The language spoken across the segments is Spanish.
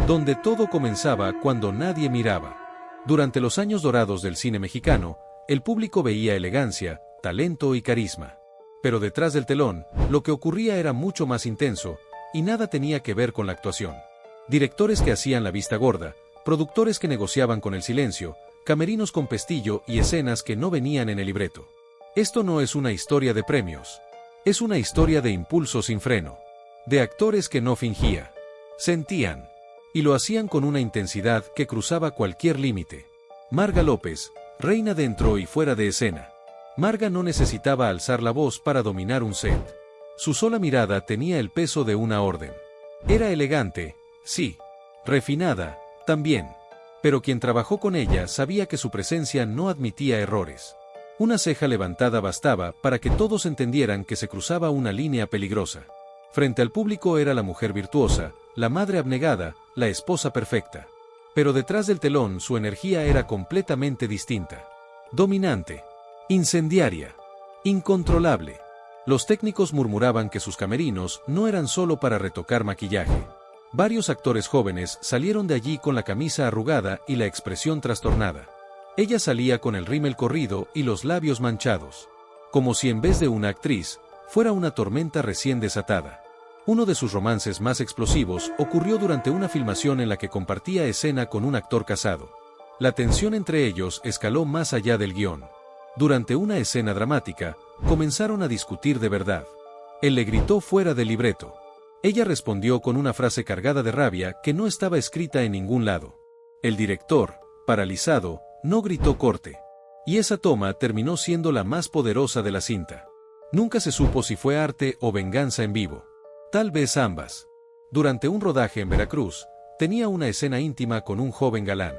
donde todo comenzaba cuando nadie miraba. Durante los años dorados del cine mexicano, el público veía elegancia, talento y carisma. Pero detrás del telón, lo que ocurría era mucho más intenso, y nada tenía que ver con la actuación. Directores que hacían la vista gorda, productores que negociaban con el silencio, camerinos con pestillo y escenas que no venían en el libreto. Esto no es una historia de premios. Es una historia de impulso sin freno. De actores que no fingían. Sentían. Y lo hacían con una intensidad que cruzaba cualquier límite. Marga López, reina dentro y fuera de escena. Marga no necesitaba alzar la voz para dominar un set. Su sola mirada tenía el peso de una orden. Era elegante, sí. Refinada, también. Pero quien trabajó con ella sabía que su presencia no admitía errores. Una ceja levantada bastaba para que todos entendieran que se cruzaba una línea peligrosa. Frente al público era la mujer virtuosa, la madre abnegada, la esposa perfecta. Pero detrás del telón su energía era completamente distinta. Dominante. Incendiaria. Incontrolable. Los técnicos murmuraban que sus camerinos no eran solo para retocar maquillaje. Varios actores jóvenes salieron de allí con la camisa arrugada y la expresión trastornada. Ella salía con el rímel corrido y los labios manchados. Como si en vez de una actriz, fuera una tormenta recién desatada. Uno de sus romances más explosivos ocurrió durante una filmación en la que compartía escena con un actor casado. La tensión entre ellos escaló más allá del guión. Durante una escena dramática, comenzaron a discutir de verdad. Él le gritó fuera del libreto. Ella respondió con una frase cargada de rabia que no estaba escrita en ningún lado. El director, paralizado, no gritó corte. Y esa toma terminó siendo la más poderosa de la cinta. Nunca se supo si fue arte o venganza en vivo. Tal vez ambas. Durante un rodaje en Veracruz, tenía una escena íntima con un joven galán.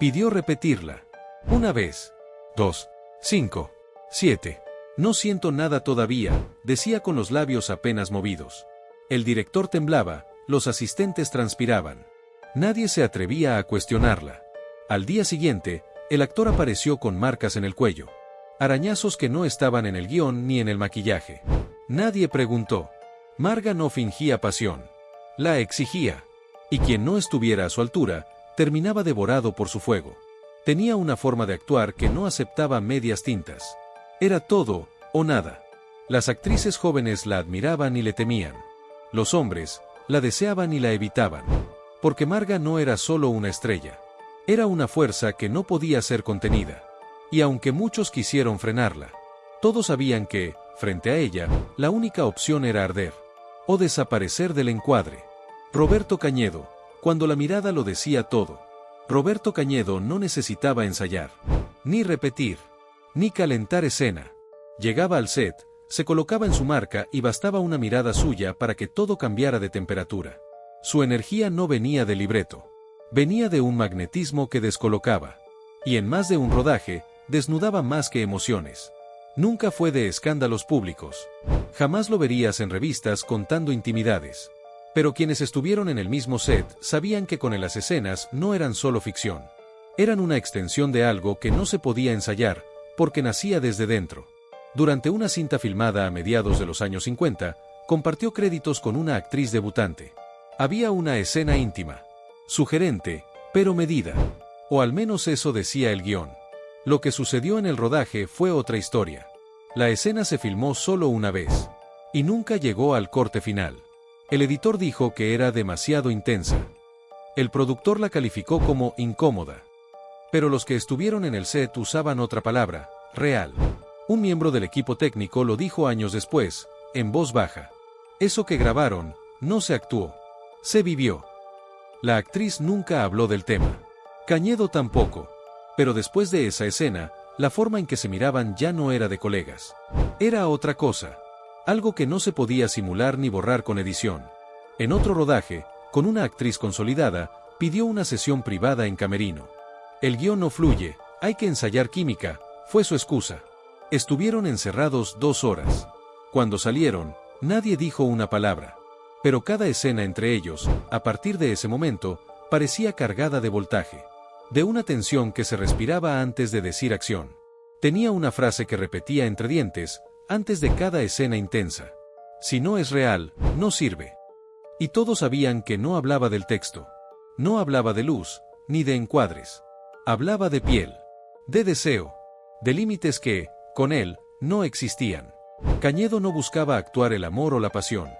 Pidió repetirla. 1 vez. 2. 5. 7. No siento nada todavía, decía con los labios apenas movidos. El director temblaba, los asistentes transpiraban. Nadie se atrevía a cuestionarla. Al día siguiente, el actor apareció con marcas en el cuello. Arañazos que no estaban en el guión ni en el maquillaje. Nadie preguntó. Marga no fingía pasión. La exigía. Y quien no estuviera a su altura, terminaba devorado por su fuego. Tenía una forma de actuar que no aceptaba medias tintas. Era todo, o nada. Las actrices jóvenes la admiraban y le temían. Los hombres, la deseaban y la evitaban. Porque Marga no era solo una estrella. Era una fuerza que no podía ser contenida. Y aunque muchos quisieron frenarla, todos sabían que, frente a ella, la única opción era arder. O desaparecer del encuadre. Roberto Cañedo, cuando la mirada lo decía todo. Roberto Cañedo no necesitaba ensayar, ni repetir, ni calentar escena. Llegaba al set, se colocaba en su marca y bastaba una mirada suya para que todo cambiara de temperatura. Su energía no venía del libreto. Venía de un magnetismo que descolocaba. Y en más de un rodaje, desnudaba más que emociones. Nunca fue de escándalos públicos. Jamás lo verías en revistas contando intimidades. Pero quienes estuvieron en el mismo set sabían que con las escenas no eran solo ficción. Eran una extensión de algo que no se podía ensayar, porque nacía desde dentro. Durante una cinta filmada a mediados de los años 50, compartió créditos con una actriz debutante. Había una escena íntima. Sugerente, pero medida. O al menos eso decía el guión. Lo que sucedió en el rodaje fue otra historia. La escena se filmó solo una vez. Y nunca llegó al corte final. El editor dijo que era demasiado intensa. El productor la calificó como incómoda. Pero los que estuvieron en el set usaban otra palabra, real. Un miembro del equipo técnico lo dijo años después, en voz baja. Eso que grabaron, no se actuó. Se vivió. La actriz nunca habló del tema. Cañedo tampoco. Pero después de esa escena, la forma en que se miraban ya no era de colegas. Era otra cosa. Algo que no se podía simular ni borrar con edición. En otro rodaje, con una actriz consolidada, pidió una sesión privada en camerino. El guión no fluye, hay que ensayar química, fue su excusa. Estuvieron encerrados 2 horas. Cuando salieron, nadie dijo una palabra. Pero cada escena entre ellos, a partir de ese momento, parecía cargada de voltaje. De una tensión que se respiraba antes de decir acción. Tenía una frase que repetía entre dientes, antes de cada escena intensa. Si no es real, no sirve. Y todos sabían que no hablaba del texto. No hablaba de luz, ni de encuadres. Hablaba de piel, de deseo, de límites que, con él, no existían. Cañedo no buscaba actuar el amor o la pasión.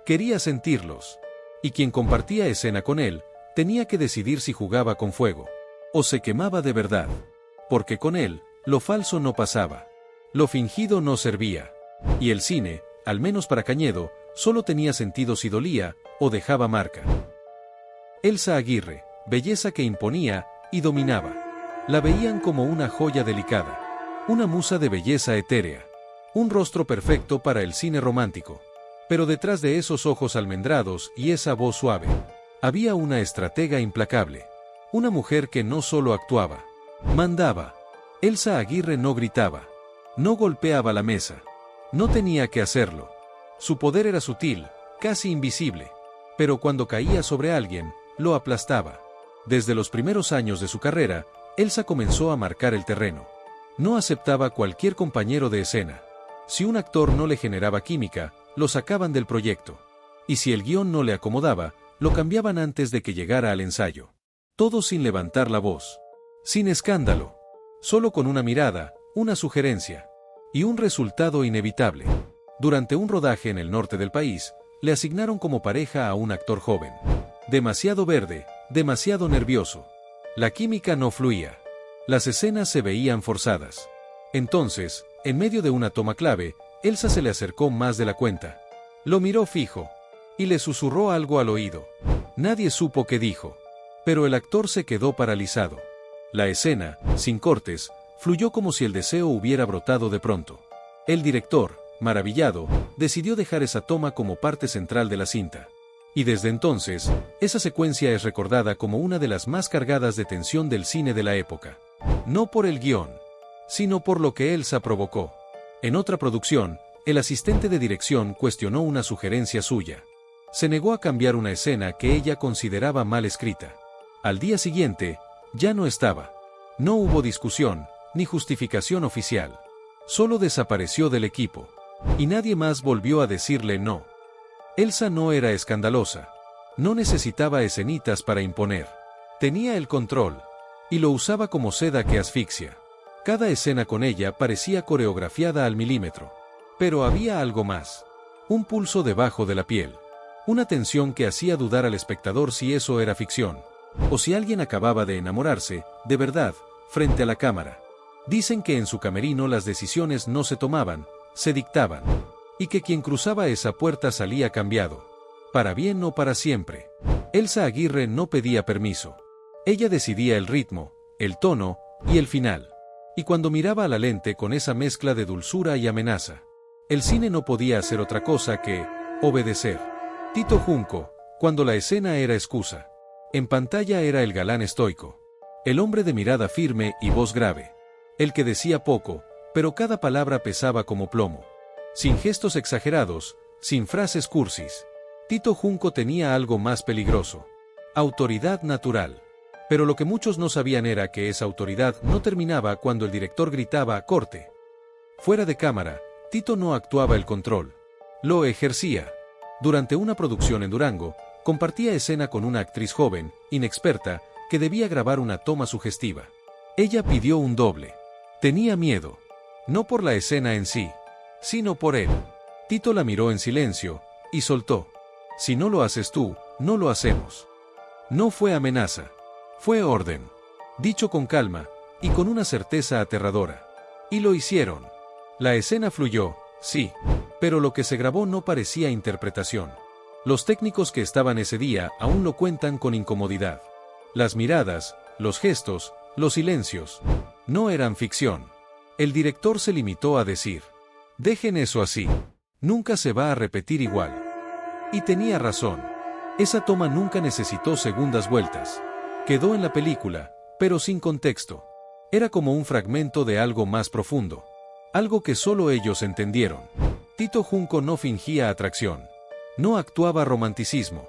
Quería sentirlos. Y quien compartía escena con él, tenía que decidir si jugaba con fuego, o se quemaba de verdad. Porque con él, lo falso no pasaba. Lo fingido no servía. Y el cine, al menos para Cañedo, solo tenía sentido si dolía, o dejaba marca. Elsa Aguirre, belleza que imponía, y dominaba. La veían como una joya delicada. Una musa de belleza etérea. Un rostro perfecto para el cine romántico. Pero detrás de esos ojos almendrados y esa voz suave, había una estratega implacable. Una mujer que no solo actuaba, mandaba. Elsa Aguirre no gritaba. No golpeaba la mesa. No tenía que hacerlo. Su poder era sutil, casi invisible. Pero cuando caía sobre alguien, lo aplastaba. Desde los primeros años de su carrera, Elsa comenzó a marcar el terreno. No aceptaba cualquier compañero de escena. Si un actor no le generaba química, lo sacaban del proyecto. Y si el guión no le acomodaba, lo cambiaban antes de que llegara al ensayo. Todo sin levantar la voz. Sin escándalo. Solo con una mirada, una sugerencia. Y un resultado inevitable. Durante un rodaje en el norte del país, le asignaron como pareja a un actor joven. Demasiado verde, demasiado nervioso. La química no fluía. Las escenas se veían forzadas. Entonces, en medio de una toma clave, Elsa se le acercó más de la cuenta. Lo miró fijo. Y le susurró algo al oído. Nadie supo qué dijo. Pero el actor se quedó paralizado. La escena, sin cortes, fluyó como si el deseo hubiera brotado de pronto. El director, maravillado, decidió dejar esa toma como parte central de la cinta. Y desde entonces, esa secuencia es recordada como una de las más cargadas de tensión del cine de la época. No por el guión, sino por lo que Elsa provocó. En otra producción, el asistente de dirección cuestionó una sugerencia suya. Se negó a cambiar una escena que ella consideraba mal escrita. Al día siguiente, ya no estaba. No hubo discusión, ni justificación oficial. Solo desapareció del equipo. Y nadie más volvió a decirle no. Elsa no era escandalosa. No necesitaba escenitas para imponer. Tenía el control. Y lo usaba como seda que asfixia. Cada escena con ella parecía coreografiada al milímetro. Pero había algo más. Un pulso debajo de la piel. Una tensión que hacía dudar al espectador si eso era ficción. O si alguien acababa de enamorarse, de verdad, frente a la cámara. Dicen que en su camerino las decisiones no se tomaban, se dictaban. Y que quien cruzaba esa puerta salía cambiado. Para bien o para siempre. Elsa Aguirre no pedía permiso. Ella decidía el ritmo, el tono y el final. Y cuando miraba a la lente con esa mezcla de dulzura y amenaza, el cine no podía hacer otra cosa que obedecer. Tito Junco, cuando la escena era excusa. En pantalla era el galán estoico. El hombre de mirada firme y voz grave. El que decía poco, pero cada palabra pesaba como plomo. Sin gestos exagerados, sin frases cursis. Tito Junco tenía algo más peligroso. Autoridad natural. Pero lo que muchos no sabían era que esa autoridad no terminaba cuando el director gritaba «corte». Fuera de cámara, Tito no actuaba el control. Lo ejercía. Durante una producción en Durango, compartía escena con una actriz joven, inexperta, que debía grabar una toma sugestiva. Ella pidió un doble. Tenía miedo. No por la escena en sí, sino por él. Tito la miró en silencio, y soltó. Si no lo haces tú, no lo hacemos. No fue amenaza. Fue orden. Dicho con calma, y con una certeza aterradora. Y lo hicieron. La escena fluyó, sí, pero lo que se grabó no parecía interpretación. Los técnicos que estaban ese día aún lo cuentan con incomodidad. Las miradas, los gestos, los silencios, no eran ficción. El director se limitó a decir, dejen eso así. Nunca se va a repetir igual. Y tenía razón. Esa toma nunca necesitó segundas vueltas. Quedó en la película, pero sin contexto. Era como un fragmento de algo más profundo. Algo que solo ellos entendieron. Tito Junco no fingía atracción. No actuaba romanticismo.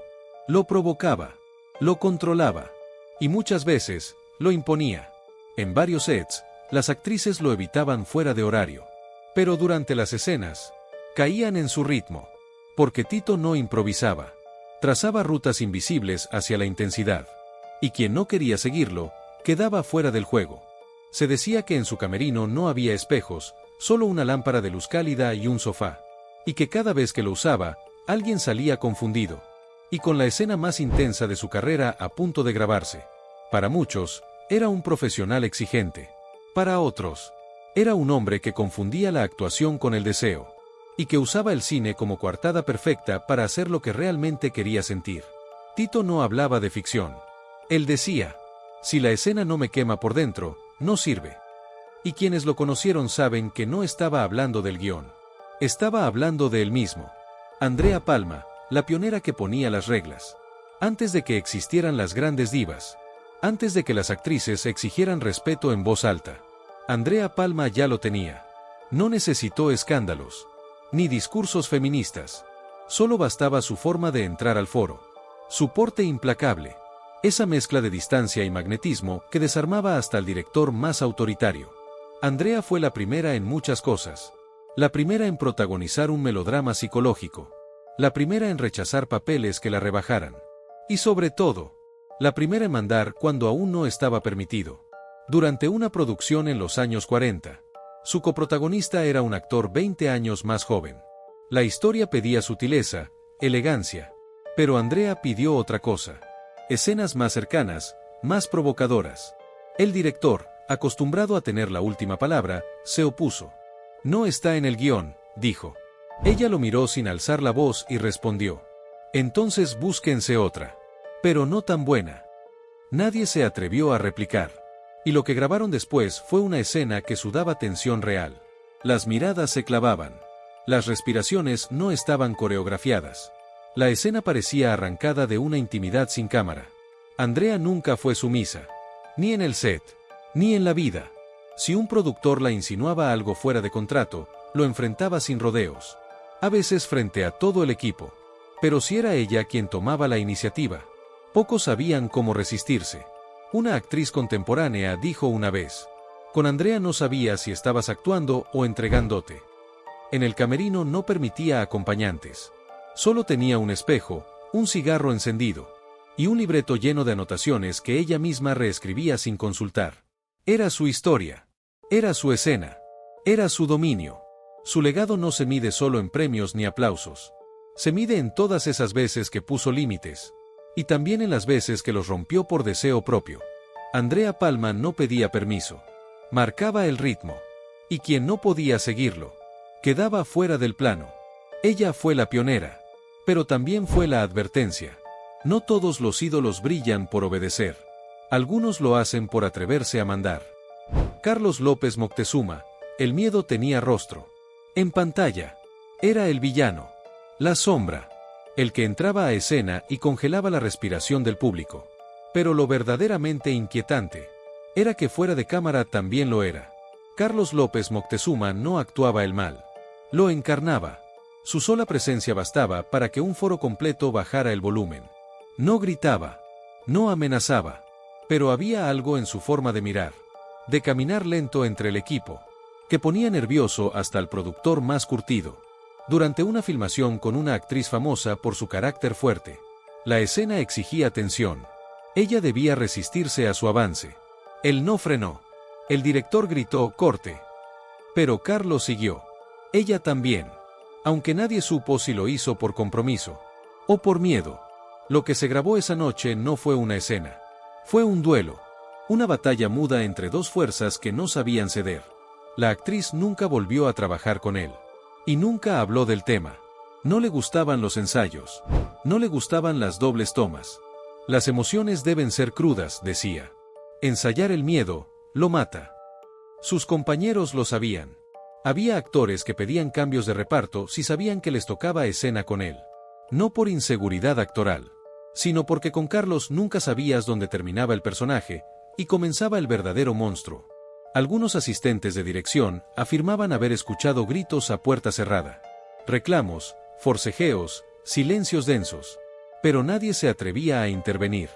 Lo provocaba. Lo controlaba. Y muchas veces, lo imponía. En varios sets, las actrices lo evitaban fuera de horario. Pero durante las escenas, caían en su ritmo. Porque Tito no improvisaba. Trazaba rutas invisibles hacia la intensidad. y quien no quería seguirlo, quedaba fuera del juego. Se decía que en su camerino no había espejos, solo una lámpara de luz cálida y un sofá, y que cada vez que lo usaba, alguien salía confundido, y con la escena más intensa de su carrera a punto de grabarse. Para muchos, era un profesional exigente. Para otros, era un hombre que confundía la actuación con el deseo, y que usaba el cine como coartada perfecta para hacer lo que realmente quería sentir. Tito no hablaba de ficción. Él decía, si la escena no me quema por dentro, no sirve. Y quienes lo conocieron saben que no estaba hablando del guión. Estaba hablando de él mismo. Andrea Palma, la pionera que ponía las reglas. Antes de que existieran las grandes divas. Antes de que las actrices exigieran respeto en voz alta. Andrea Palma ya lo tenía. No necesitó escándalos. Ni discursos feministas. Solo bastaba su forma de entrar al foro. Su porte implacable. Esa mezcla de distancia y magnetismo que desarmaba hasta al director más autoritario. Andrea fue la primera en muchas cosas. La primera en protagonizar un melodrama psicológico. La primera en rechazar papeles que la rebajaran. Y sobre todo, la primera en mandar cuando aún no estaba permitido. Durante una producción en los años 40. Su coprotagonista era un actor 20 años más joven. La historia pedía sutileza, elegancia. Pero Andrea pidió otra cosa. Escenas más cercanas, más provocadoras. El director, acostumbrado a tener la última palabra, se opuso. No está en el guión, dijo. Ella lo miró sin alzar la voz y respondió. Entonces búsquense otra. Pero no tan buena. Nadie se atrevió a replicar. Y lo que grabaron después fue una escena que sudaba tensión real. Las miradas se clavaban. Las respiraciones no estaban coreografiadas. La escena parecía arrancada de una intimidad sin cámara. Andrea nunca fue sumisa. Ni en el set, ni en la vida. Si un productor la insinuaba algo fuera de contrato, lo enfrentaba sin rodeos. A veces frente a todo el equipo. Pero si era ella quien tomaba la iniciativa, pocos sabían cómo resistirse. Una actriz contemporánea dijo una vez, con Andrea no sabía si estabas actuando o entregándote. En el camerino no permitía acompañantes. Solo tenía un espejo, un cigarro encendido, y un libreto lleno de anotaciones que ella misma reescribía sin consultar. Era su historia. Era su escena. Era su dominio. Su legado no se mide solo en premios ni aplausos. Se mide en todas esas veces que puso límites. Y también en las veces que los rompió por deseo propio. Andrea Palma no pedía permiso. Marcaba el ritmo. Y quien no podía seguirlo, quedaba fuera del plano. Ella fue la pionera. Pero también fue la advertencia. No todos los ídolos brillan por obedecer. Algunos lo hacen por atreverse a mandar. Carlos López Moctezuma, el miedo tenía rostro. En pantalla. Era el villano. La sombra. El que entraba a escena y congelaba la respiración del público. Pero lo verdaderamente inquietante era que fuera de cámara también lo era. Carlos López Moctezuma no actuaba el mal. Lo encarnaba. Su sola presencia bastaba para que un foro completo bajara el volumen. No gritaba. No amenazaba. Pero había algo en su forma de mirar. De caminar lento entre el equipo. Que ponía nervioso hasta al productor más curtido. Durante una filmación con una actriz famosa por su carácter fuerte. La escena exigía tensión. Ella debía resistirse a su avance. Él no frenó. El director gritó, corte. Pero Carlos siguió. Ella también. Aunque nadie supo si lo hizo por compromiso. O por miedo. Lo que se grabó esa noche no fue una escena. Fue un duelo. Una batalla muda entre dos fuerzas que no sabían ceder. La actriz nunca volvió a trabajar con él. Y nunca habló del tema. No le gustaban los ensayos. No le gustaban las dobles tomas. Las emociones deben ser crudas, decía. Ensayar el miedo, lo mata. Sus compañeros lo sabían. Había actores que pedían cambios de reparto si sabían que les tocaba escena con él. No por inseguridad actoral, sino porque con Carlos nunca sabías dónde terminaba el personaje y comenzaba el verdadero monstruo. Algunos asistentes de dirección afirmaban haber escuchado gritos a puerta cerrada, reclamos, forcejeos, silencios densos. Pero nadie se atrevía a intervenir.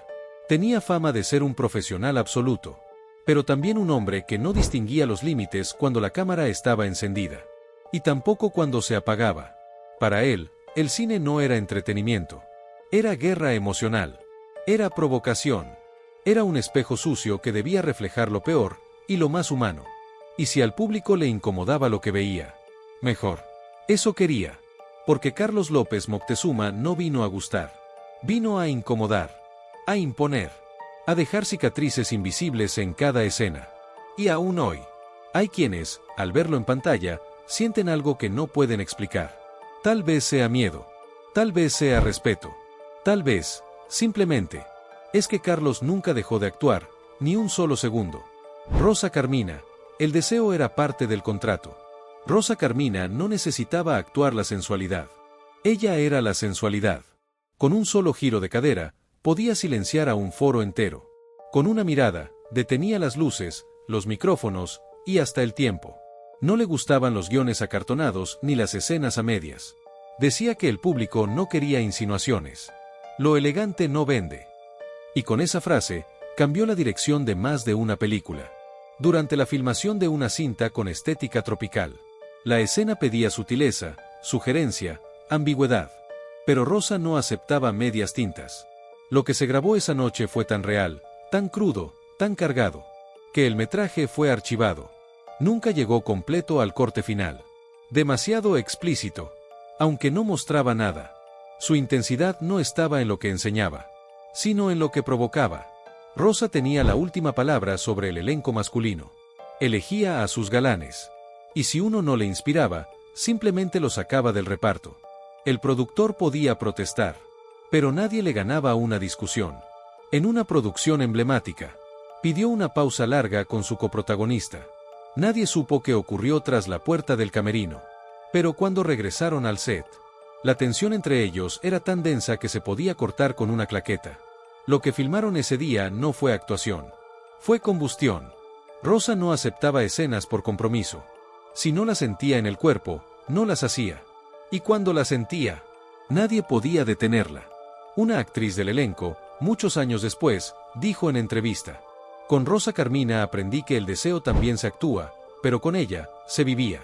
Tenía fama de ser un profesional absoluto, pero también un hombre que no distinguía los límites cuando la cámara estaba encendida, y tampoco cuando se apagaba. Para él, el cine no era entretenimiento. Era guerra emocional. Era provocación. Era un espejo sucio que debía reflejar lo peor y lo más humano. Y si al público le incomodaba lo que veía, mejor. Eso quería. Porque Carlos López Moctezuma no vino a gustar. Vino a incomodar, a imponer, a dejar cicatrices invisibles en cada escena. Y aún hoy, hay quienes, al verlo en pantalla, sienten algo que no pueden explicar. Tal vez sea miedo, tal vez sea respeto, tal vez, simplemente, es que Carlos nunca dejó de actuar, ni un solo segundo. Rosa Carmina, el deseo era parte del contrato. Rosa Carmina no necesitaba actuar la sensualidad. Ella era la sensualidad. Con un solo giro de cadera, podía silenciar a un foro entero. Con una mirada, detenía las luces, los micrófonos, y hasta el tiempo. No le gustaban los guiones acartonados ni las escenas a medias. Decía que el público no quería insinuaciones. Lo elegante no vende. Y con esa frase, cambió la dirección de más de una película. Durante la filmación de una cinta con estética tropical, la escena pedía sutileza, sugerencia, ambigüedad. Pero Rosa no aceptaba medias tintas. Lo que se grabó esa noche fue tan real, tan crudo, tan cargado, que el metraje fue archivado. Nunca llegó completo al corte final. Demasiado explícito. Aunque no mostraba nada. Su intensidad no estaba en lo que enseñaba, sino en lo que provocaba. Rosa tenía la última palabra sobre el elenco masculino. Elegía a sus galanes. Y si uno no le inspiraba, simplemente lo sacaba del reparto. El productor podía protestar, pero nadie le ganaba una discusión. En una producción emblemática, pidió una pausa larga con su coprotagonista. Nadie supo qué ocurrió tras la puerta del camerino. Pero cuando regresaron al set, la tensión entre ellos era tan densa que se podía cortar con una claqueta. Lo que filmaron ese día no fue actuación. Fue combustión. Rosa no aceptaba escenas por compromiso. Si no las sentía en el cuerpo, no las hacía. Y cuando la sentía, nadie podía detenerla. Una actriz del elenco, muchos años después, dijo en entrevista: con Rosa Carmina aprendí que el deseo también se actúa, pero con ella, se vivía.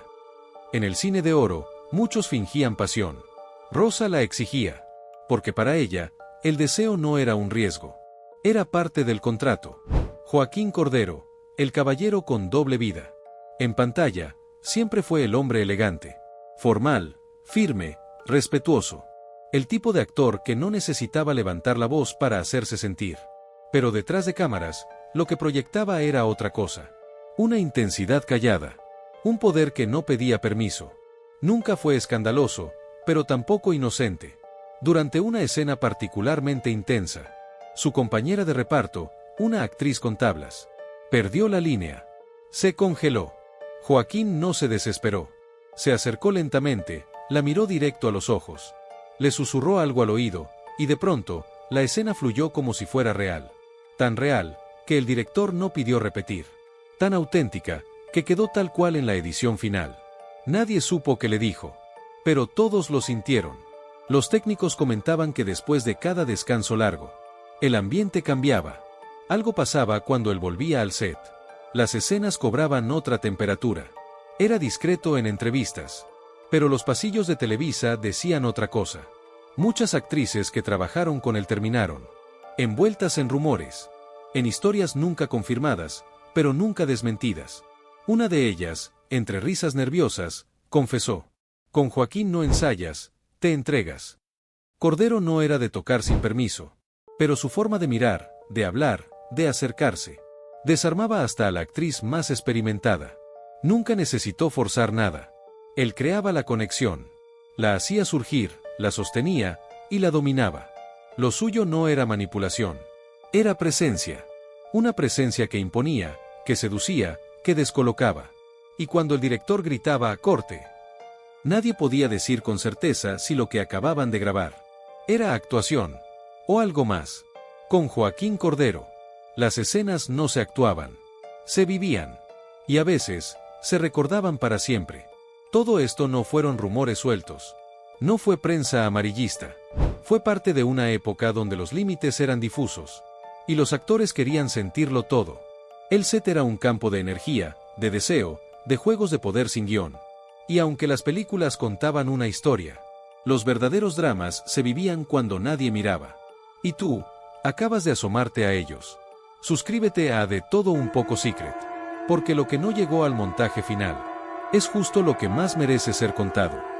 En el cine de oro, muchos fingían pasión. Rosa la exigía, porque para ella, el deseo no era un riesgo. Era parte del contrato. Joaquín Cordero, el caballero con doble vida. En pantalla, siempre fue el hombre elegante, formal, firme, respetuoso. El tipo de actor que no necesitaba levantar la voz para hacerse sentir. Pero detrás de cámaras, lo que proyectaba era otra cosa. Una intensidad callada. Un poder que no pedía permiso. Nunca fue escandaloso, pero tampoco inocente. Durante una escena particularmente intensa, su compañera de reparto, una actriz con tablas, perdió la línea. Se congeló. Joaquín no se desesperó. Se acercó lentamente, la miró directo a los ojos. Le susurró algo al oído, y de pronto, la escena fluyó como si fuera real. Tan real, que el director no pidió repetir. Tan auténtica, que quedó tal cual en la edición final. Nadie supo qué le dijo. Pero todos lo sintieron. Los técnicos comentaban que después de cada descanso largo, el ambiente cambiaba. Algo pasaba cuando él volvía al set. Las escenas cobraban otra temperatura. Era discreto en entrevistas. Pero los pasillos de Televisa decían otra cosa. Muchas actrices que trabajaron con él terminaron envueltas en rumores, en historias nunca confirmadas, pero nunca desmentidas. Una de ellas, entre risas nerviosas, confesó: con Joaquín no ensayas, te entregas. Cordero no era de tocar sin permiso, pero su forma de mirar, de hablar, de acercarse, desarmaba hasta a la actriz más experimentada. Nunca necesitó forzar nada. Él creaba la conexión, la hacía surgir, la sostenía, y la dominaba. Lo suyo no era manipulación. Era presencia. Una presencia que imponía, que seducía, que descolocaba. Y cuando el director gritaba a corte, nadie podía decir con certeza si lo que acababan de grabar era actuación o algo más. Con Joaquín Cordero, las escenas no se actuaban, se vivían. Y a veces, se recordaban para siempre. Todo esto no fueron rumores sueltos. No fue prensa amarillista. Fue parte de una época donde los límites eran difusos. Y los actores querían sentirlo todo. El set era un campo de energía, de deseo, de juegos de poder sin guión. Y aunque las películas contaban una historia, los verdaderos dramas se vivían cuando nadie miraba. Y tú, acabas de asomarte a ellos. Suscríbete a De Todo Un Poco Secret. Porque lo que no llegó al montaje final es justo lo que más merece ser contado.